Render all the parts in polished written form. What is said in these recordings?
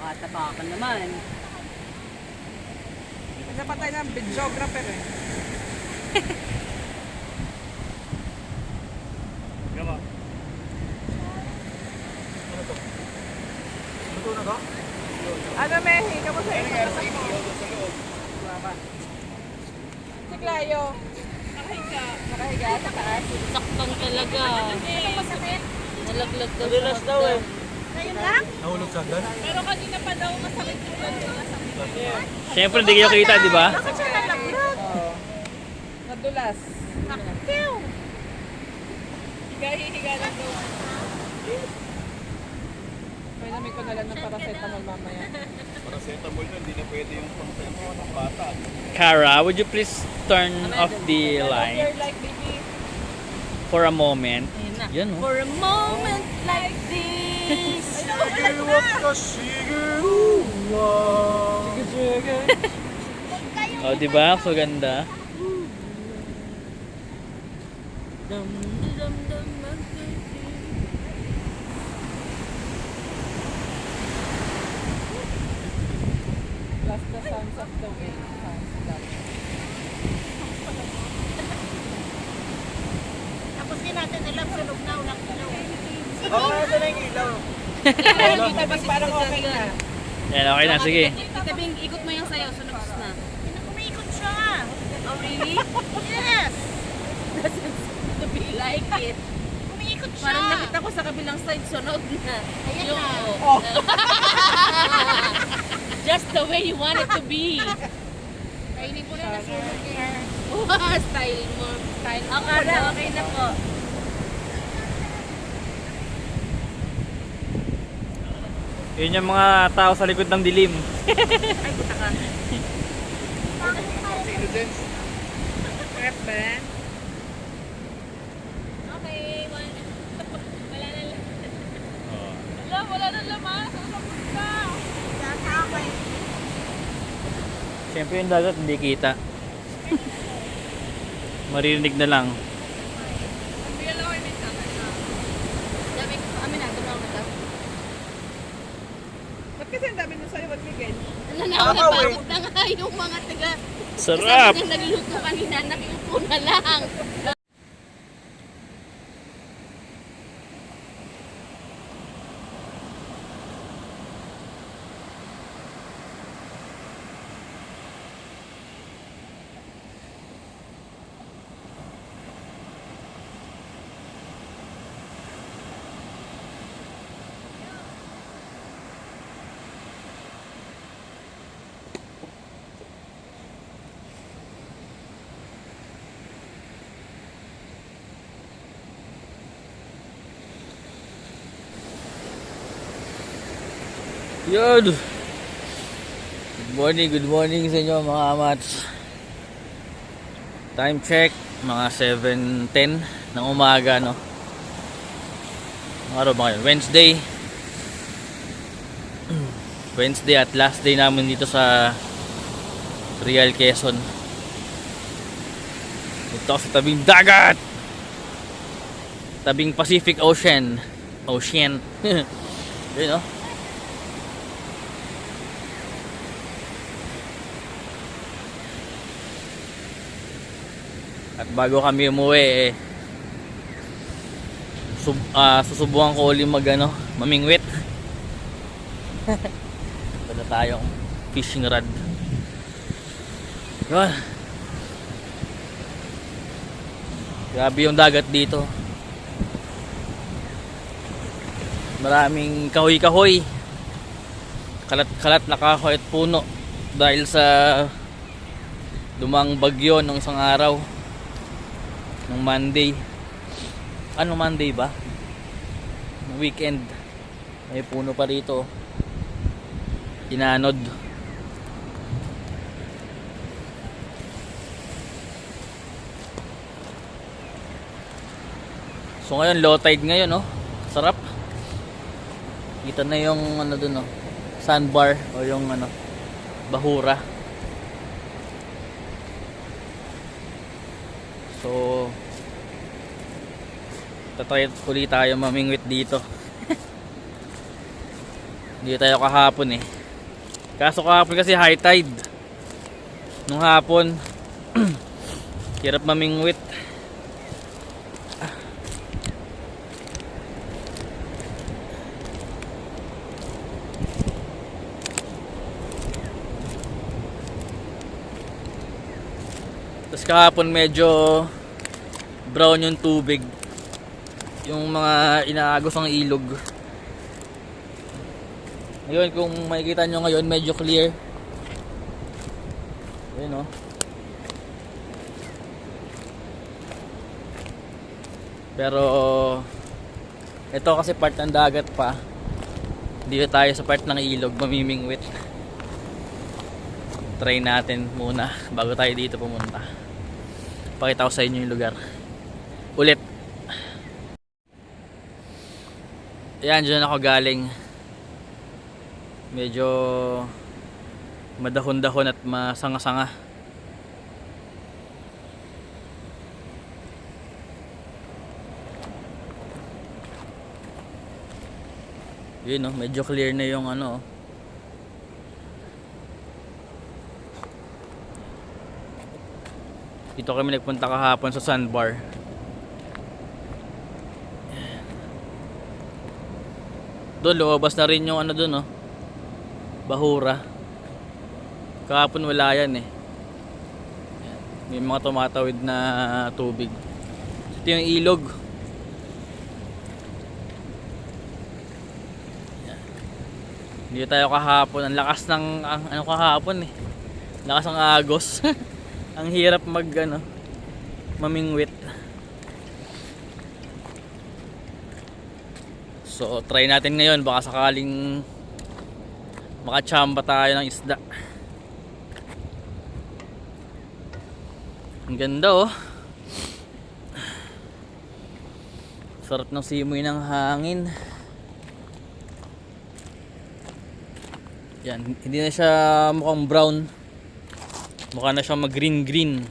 Tapakan naman. Napatay ng videographer eh. Gama. Ano to? Luto na ka? Ano, Mehi? Kamusta yung Sa loob. Si Clayo. Nakahiga sa taas. Saktan talaga. Nalaglag daw. Madalas daw eh. Ngayon lang? Nahulog sa hagdan? Pero kanina pa daw masakit yung gano'n. Siyempre, hindi kayo kita, di ba? Bakit siya nalaglag? Oo. Nadulas. Akiw! Higa lang daw. May namin ko na lang ng paracetamol mamaya. Paracetamol na, hindi na pwede yung pang bata. Cara, would you please turn off the light You're like baby. for a moment? Ayun na. Yan, oh. For a moment like this. Oh, di ba? So ganda. Dum, dum, dum, dum, Plus the sounds of the wind. Sounds like. Tapos din natin nilang sunog na ulang ilaw. Oo, nasa na yung ilaw. Hindi tabas parang okay na. Yan, okay na. Sige. Itabing ikot mo yung sayo, sunog na. Umiikot siya. Oh, really? Yes! To be like it. Umiikot siya. Parang nakita ko sa kabilang side, sunog na. Ayan Yung, na. Oh. just the way you want it to be. Kainin ko na nasunog niya. Style mo. Style mo. Okay na po. Yun yung mga tao sa likod ng dilim. Ay, puta ka. Prep ba? Okay, wala na. Wala na laman. Sasabot ka. Sasakay. Siyempre yung dagat hindi kita. Maririnig na lang. Hindi alam ko yung minsan. Dami ko. Amin na, dumaw na daw. Ba't kasi ang dami nung sa'yo, ba't Miguel? Napagod na nga yung mga taga. Sarap! Sabi niya nagluluto kanina, nakiupo na lang. Yun! Good morning sa inyo mga amats. Time check, mga 7:10 ng umaga, no? Ano araw ba ngayon? Wednesday. Wednesday at last day namin dito sa Real Quezon. Ito sa tabing dagat! Tabing Pacific Ocean. Yun, no? At bago kami umuwi susubukan ko ulit mamingwit. Wala tayong fishing rod. Yun. Grabe yung dagat dito. Maraming kahoy-kahoy. Kalat-kalat na kahoy at puno dahil sa lumang bagyo nung isang araw. Nung Monday. Anong Monday ba? Nung weekend. May puno pa rito. Inanod. So ngayon low tide ngayon, no? Sarap. Kita na yung ano dun, no? Sandbar o yung ano, bahura. So tatry ulit tayo mamingwit dito. Hindi tayo kahapon eh. Kaso kahapon kasi high tide. Nung hapon, hirap mamingwit. Tapos kahapon medyo brown yung tubig. Yung mga inaagos ng ilog. Ngayon kung makikita nyo ngayon medyo clear. Ayun o. Pero ito kasi part ng dagat pa. Dito tayo sa part ng ilog mamimingwit. Try natin muna bago tayo dito pumunta. Pakita ko sa inyo yung lugar ulit. Ayan, dyan ako galing. Medyo madahon-dahon at masanga-sanga. Yun no, medyo clear na yung ano. Dito kami nagpunta kahapon sa sandbar. Doon lumabas na rin yung ano doon, no? Bahura. Kahapon wala yan eh. May mga tumatawid na tubig. Ito yung ilog. Dito tayo kahapon. Ang lakas ng ano kahapon eh. Lakas ng agos. Ang hirap mag ano, mamingwit. So try natin ngayon, baka sakaling makachamba tayo ng isda. Ang ganda oh. Sarap ng simoy ng hangin. Yan, hindi na siya mukhang brown. Mukha na siya mag green green.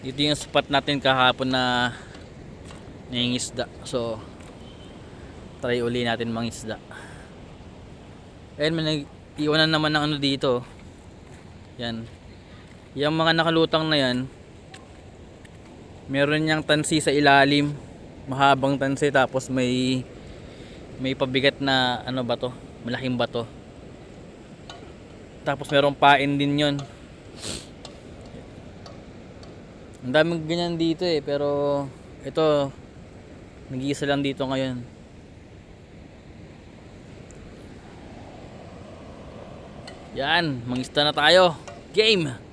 Ito yung spot natin kahapon na nangingisda. So try uli natin mangisda. Ayun, may nag-iwanan naman ng ano dito. Yan. Yung mga nakalutang na yan, meron niyang tansi sa ilalim. Mahabang tansi, tapos may pabigat na ano ba to? Malaking bato. Tapos merong pain din yon. Ang daming ganyan dito eh, pero ito nag-iisa lang dito ngayon. Yan, mangista na tayo. Game!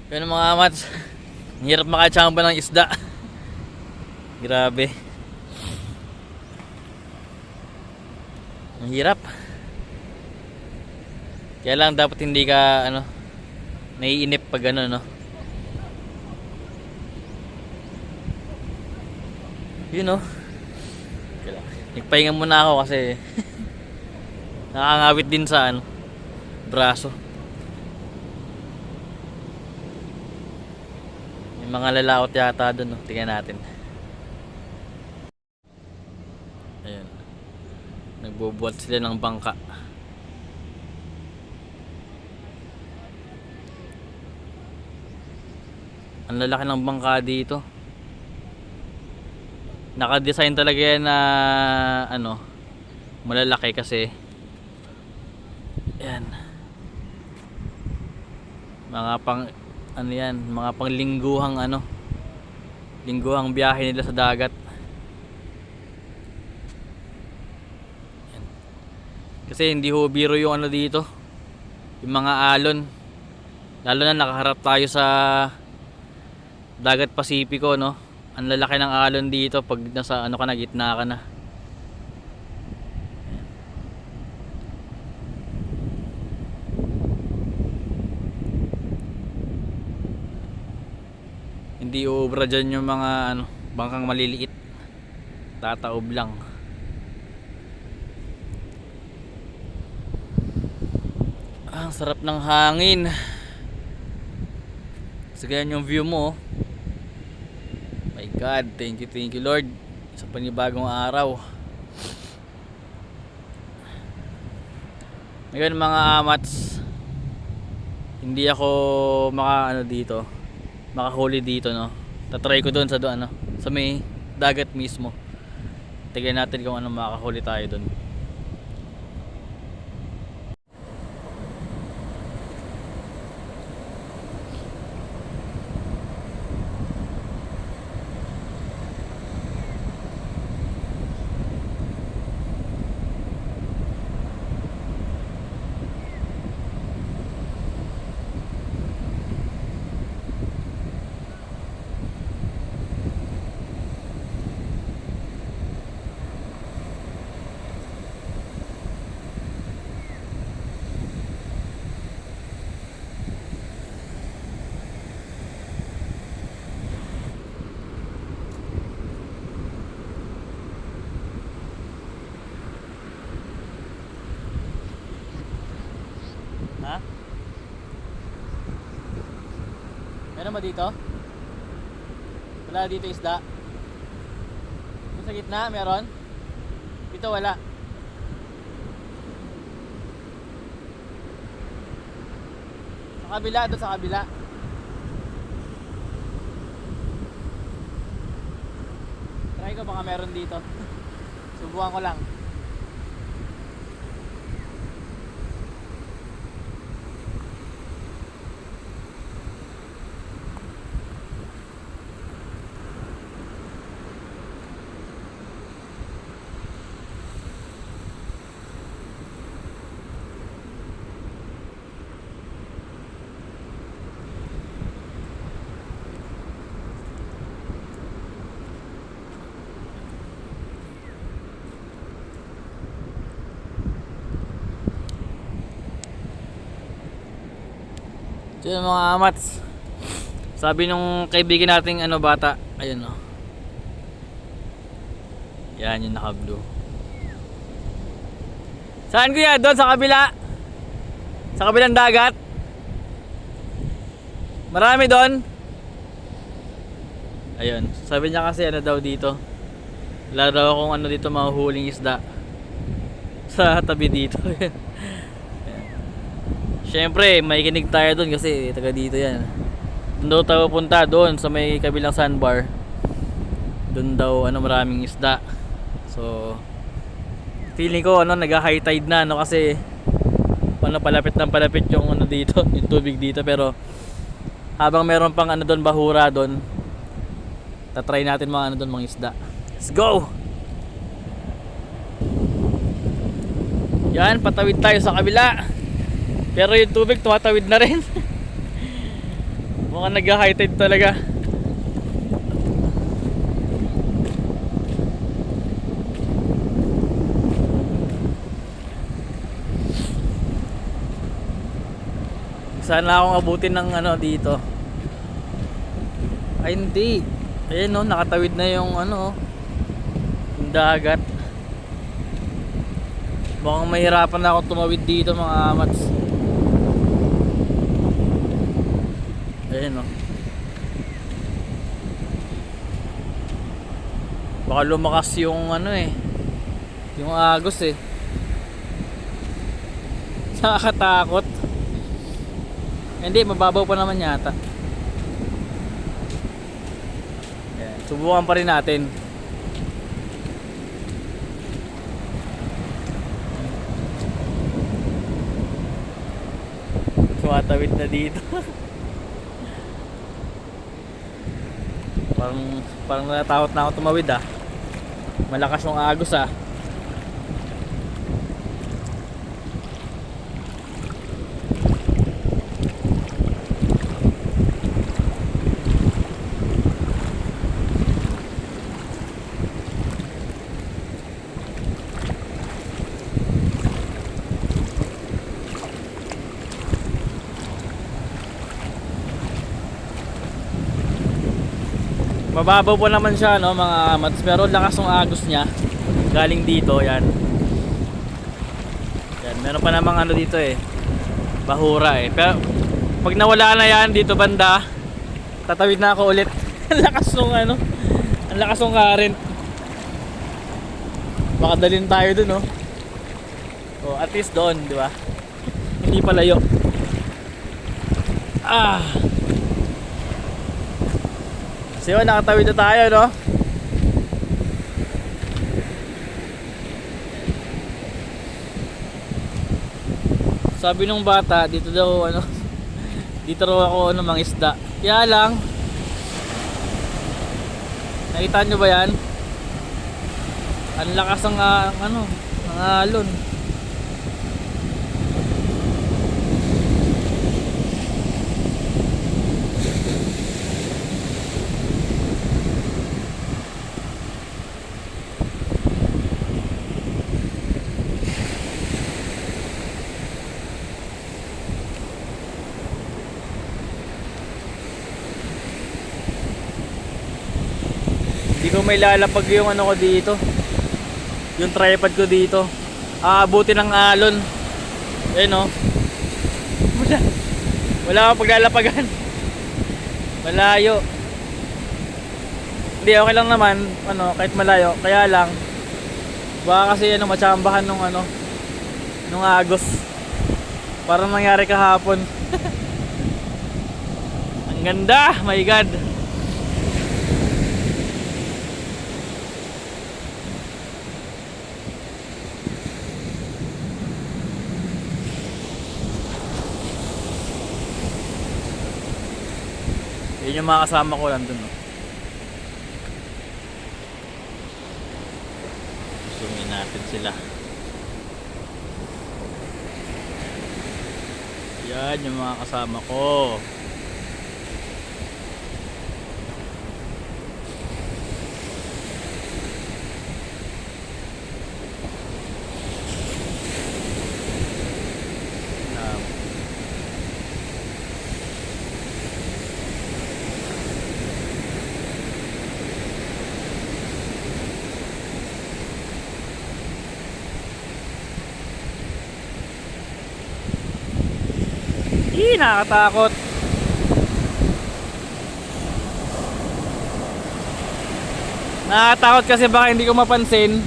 Yan mga amats. Ang hirap makachamba ng isda. Grabe. Ang hirap. Kaya lang dapat hindi ka naiinip pag no. Yun no. Nagpahinga muna ako kasi nakangawit din sa braso. May mga lalaot yata doon, no? Tingnan natin. Ayun. Nagbubuhat sila ng bangka. Ang lalaki ng bangka dito. Naka-design talaga yan na malalaki kasi yan. Mga pang mga panglingguhang lingguhang biyahe nila sa dagat. Yan. Kasi hindi ho biro yung dito. Yung mga alon. Lalo na nakaharap tayo sa dagat Pasipiko, no. Ang lalaki ng alon dito pag nasa ka na, gitna ka na. Hindi uubra dyan yung mga bangkang maliliit. Tataob lang. Ang sarap ng hangin. Kasi ganyan yung view mo. My God, thank you Lord sa panibagong araw. Ngayon mga amats, hindi ako makahuli dito, no. Tatry ko doon sa may dagat mismo. Tignan natin kung makahuli tayo doon. Ha? Meron ba dito? Wala dito isda. Sa gitna meron? Dito wala. Sa kabila, doon sa kabila. Try ko baka meron dito. Subukan ko lang. So yun mga amats, sabi nung kaibigan nating bata, ayun o, yan yung naka blue. Saan kuya? Doon sa kabila, sa kabilang dagat. Marami doon. Ayun, sabi niya kasi daw dito, wala daw akong dito mahuhuling isda sa tabi dito. Siyempre, may kinig tayo doon kasi taga dito yan. Doon daw tayo punta doon sa may kabilang sandbar. Doon daw maraming isda. So, feeling ko nag-high tide na kasi palapit ng palapit yung dito, yung tubig dito, pero habang meron pang doon bahura doon, tatry natin mga doon mga isda. Let's go. Yan, patawid tayo sa kabila. Pero yung tubig tumatawid na rin. Mukhang nag-high tide talaga. Sana akong abutin ng ano dito. Ay hindi. Ayun no, nakatawid na yung ano, yung dagat. Mukhang mahirapan na ako tumawid dito mga amats. Ayun no. Baka lumakas yung ano eh, yung agos eh. Nakakatakot. Hindi, mababaw pa naman yata. Ayan, subukan pa rin natin. Tumatawid na dito. Parang natatakot na ako tumawid ah. Malakas yung agos ah. Mababaw po naman siya no mga amats, pero lakas ng agos niya galing dito. Yan, meron pa namang ano dito eh, bahura eh. Pero pag nawala na yan dito banda, tatawid na ako ulit. Ang lakas ng ano, ang lakas ng current. Baka dalhin tayo dun no. O at least doon, di ba? Hindi palayo. So yun, nakatawid na tayo no. Sabi nung bata dito daw ano, dito raw ako ano mangisda. Kaya lang, nakita nyo ba yan? Ang lakas ng ano, ng alon. Hindi ko may lalapag yung ano ko dito, yung tripod ko dito. Aabuti ng alon. Ayun no. Wala akong paglalapagan. Malayo. Hindi, okay lang naman ano, kahit malayo. Kaya lang baka kasi ano, matsambahan nung ano, nung agos. Parang nangyari kahapon. Ang ganda, my god. Yun yung mga kasama ko nandun no. Sumin natin sila. Yan yung mga kasama ko. Nakakatakot. Nakakatakot kasi baka hindi ko mapansin.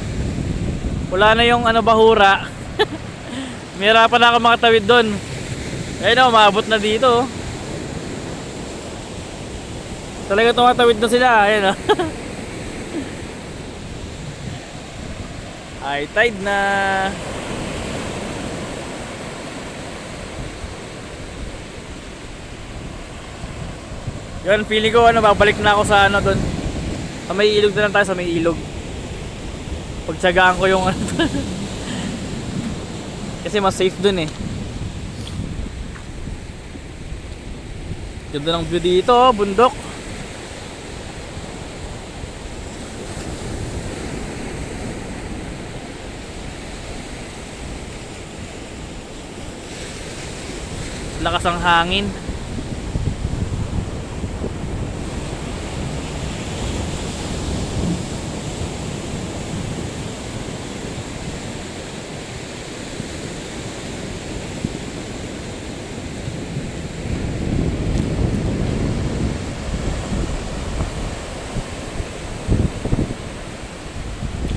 Wala na yung ano, bahura. Mihirapan na ako makatawid doon. Ayun o, maabot na dito. Talaga tumatawid na sila. Ayun o. High tide na. Yun, feeling ko ano, babalik na ako sa ano doon. Sa may ilog na lang tayo, sa may ilog. Pagtsagaan ko yung ano. Kasi mas safe doon eh. Ganda ng view dito, oh, bundok. Lakas ang hangin.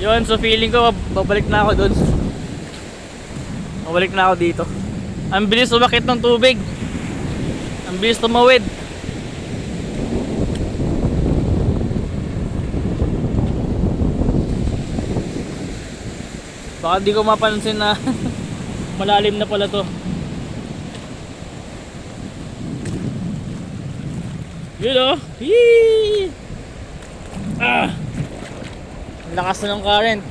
Yun, so feeling ko babalik na ako doon. Babalik na ako dito. Ang bilis umakit ng tubig. Ang bilis tumawid. Baka di ko mapansin na malalim na pala to. Yun oh. Yee! Ah! Lakas na ng current.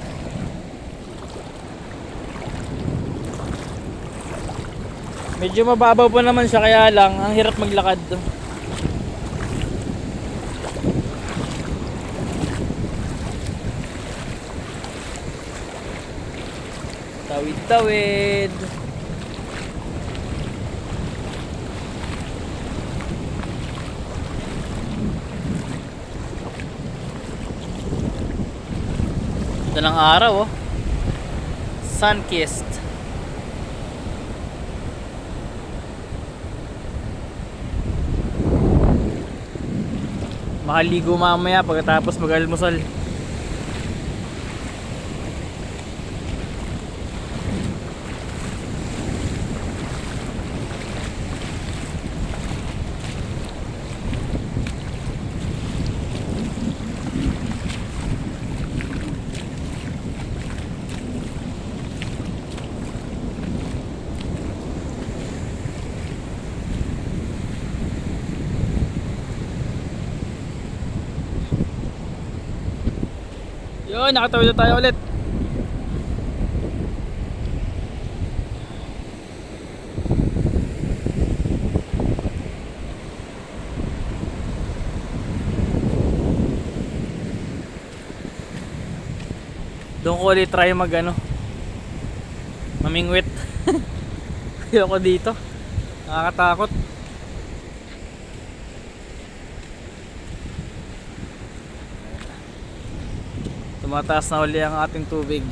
Medyo mababaw pa naman siya, kaya lang ang hirap maglakad. Tawid-tawid. Ito ng araw oh. Sun-kissed. Makaligo mamaya pagkatapos mag-almusal. Yun, nakatawid na tayo ulit. Doon ko ulit try mag mamingwit. Ayoko dito. Nakakatakot. Tumataas na uli ang ating tubig.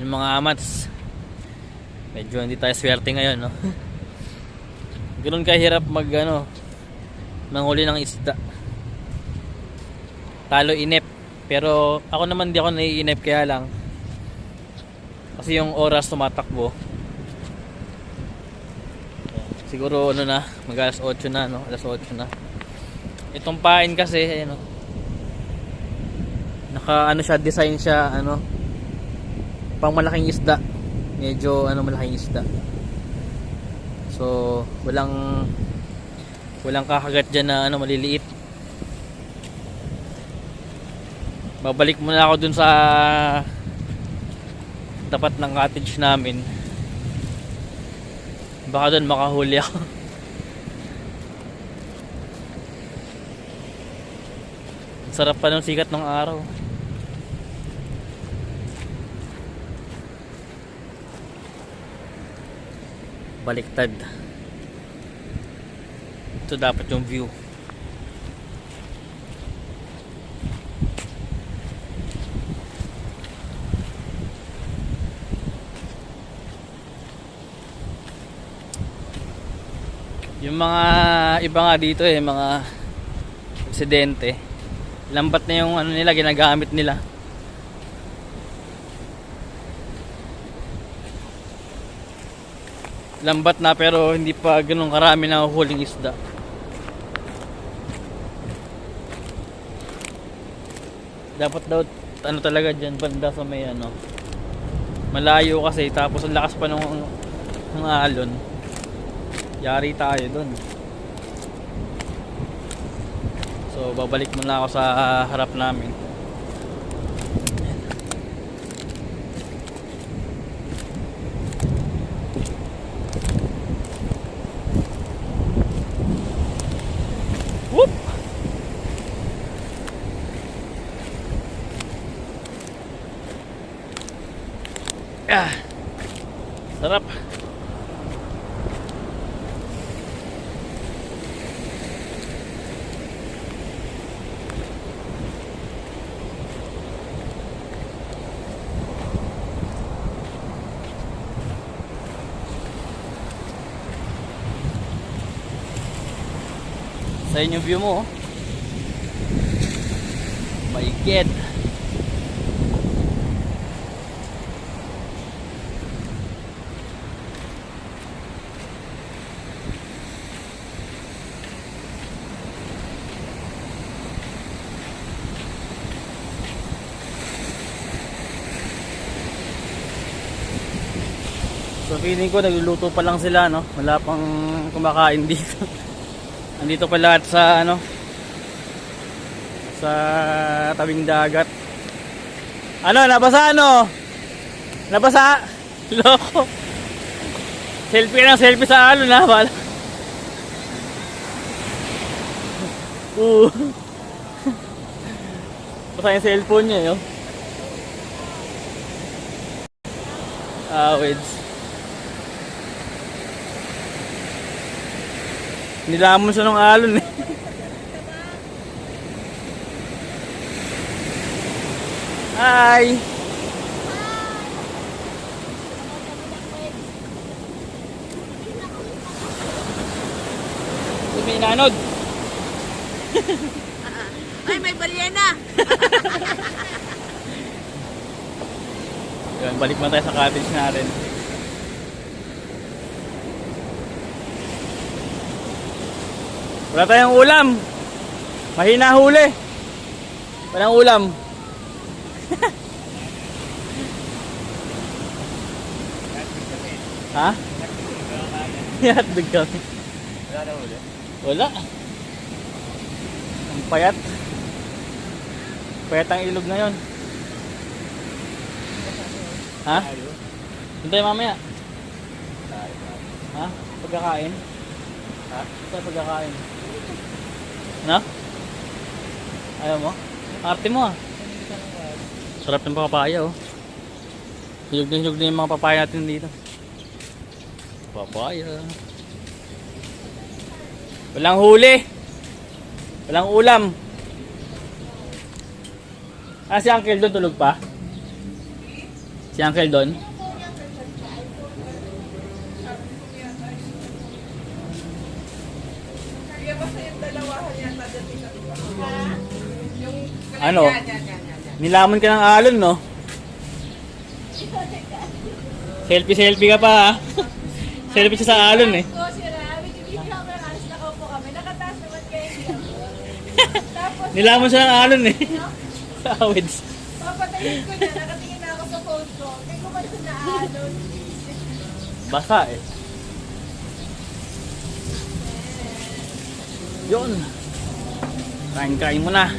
Yung mga amats, medyo hindi tayo swerte ngayon, no? Ganoon kahirap manghuli ng isda. Talo inip. Pero ako naman di ako naiinip, kaya lang kasi yung oras tumatakbo. Siguro mag alas 8 na, no? Alas 8 na. Itong pain kasi ayun, no? Naka siya, design siya pang malaking isda. Medyo malaking isda. So walang kakagat diyan na maliliit. Babalik muna ako dun sa tapat ng cottage namin. Baka dun makahuli ako. Sarap pa ng sikat ng araw. Baliktad. Ito dapat yung view. Yung mga iba nga dito mga residente, lambat na yung nila, ginagamit nila. Lambat na pero hindi pa ganun karami na huling isda. Dapat daw talaga dyan banda sa may malayo kasi, tapos ang lakas pa ng alon. Yari tayo dun. So babalik muna ako sa harap namin. Whoop! Sarap. Sa inyong view mo, maigit. So feeling ko nagluluto pa lang sila, wala pang kumakain dito. Andito pa lahat sa sa tabing dagat. Nabasa Nabasa? Loko. Selfie ng selfie sa alon na wala. Basa yung cellphone niya, wait. Nilamon siya ng alon eh. Hi! May nanod. Ay, may balyena. Yan, balik mo tayo sa cottage natin. Wala tayong ulam. Mahina huli. Walang ulam. Ha? Hotdog kami. Wala na huli. Wala. Ang payat. Payat ang ilog ngayon. Ha? Hintay mamaya. Ha? Pagkakain? Ha? Ito pagkakain. Na? Ayaw mo? Arte mo Sarap ng papaya Hiyog na yung mga papaya natin dito. Papaya. Walang huli. Walang ulam. Si Uncle doon tulog pa? Si Uncle Don? Kaya basta yung dalawahan yata dyan sa diba? Yung Ano? yan. Nilamon ka ng alon, no? Selfie ka pa, ha? Selfie siya sa alon, eh. Ko si Rabi, bibigyan ako ng alas nakaupo kami. Nakataas naman kayo siya. Tapos, Nilamon siya ng alon, eh. Sa awids. papatayin ko na. Nakatingin na ako sa phone ko. Kaya ko ba ito na alon? Basa, eh. Yun. Kain mo na.